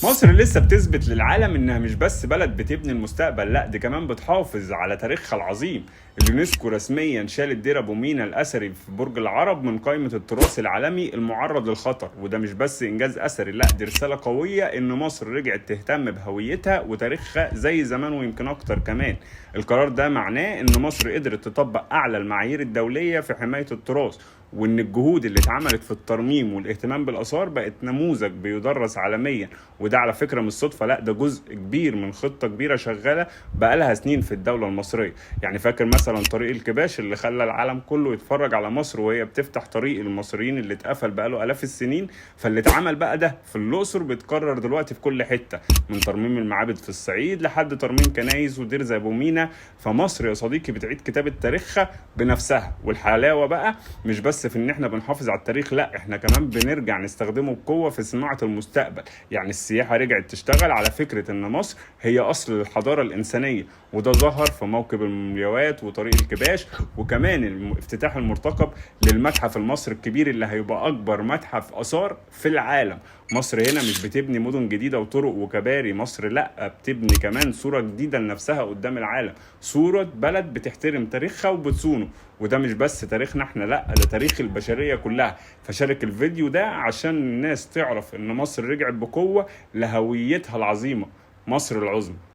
مصر لسه بتثبت للعالم انها مش بس بلد بتبني المستقبل، لا دي كمان بتحافظ على تاريخها العظيم. اليونسكو رسميا شال الدير ابو مينا الاثري في برج العرب من قائمة التراث العالمي المعرض للخطر، وده مش بس انجاز اثري، لا دي رسالة قوية ان مصر رجعت تهتم بهويتها وتاريخها زي زمان ويمكن اكتر كمان. القرار ده معناه ان مصر قدرت تطبق اعلى المعايير الدولية في حماية التراث، وان الجهود اللي اتعملت في الترميم والاهتمام بالاثار بقت نموذج بيدرس عالميا. وده على فكره مش صدفه، لا ده جزء كبير من خطه كبيره شغاله بقالها سنين في الدوله المصريه. يعني فاكر مثلا طريق الكباش اللي خلى العالم كله يتفرج على مصر وهي بتفتح طريق المصريين اللي اتقفل بقاله الاف السنين؟ فاللي اتعمل بقى ده في الاقصر بيتكرر دلوقتي في كل حته، من ترميم المعابد في الصعيد لحد ترميم كنايس ودير زي ابو مينا. فمصر يا صديقي بتعيد كتابه تاريخها بنفسها. والحلاوه بقى مش بس في ان احنا بنحافظ على التاريخ، لا احنا كمان بنرجع نستخدمه بقوه في صناعه المستقبل. يعني السياحه رجعت تشتغل على فكره ان مصر هي اصل الحضاره الانسانيه، وده ظهر في موكب المومياوات وطريق الكباش، وكمان افتتاح المرتقب للمتحف المصري الكبير اللي هيبقى اكبر متحف اثار في العالم. مصر هنا مش بتبني مدن جديده وطرق وكباري، مصر لا بتبني كمان صوره جديده لنفسها قدام العالم، صوره بلد بتحترم تاريخها وبتصونه. وده مش بس تاريخنا احنا، لا ده تاريخ البشريه كلها. فشارك الفيديو ده عشان الناس تعرف ان مصر رجعت بقوه لهويتها العظيمه، مصر العظمى.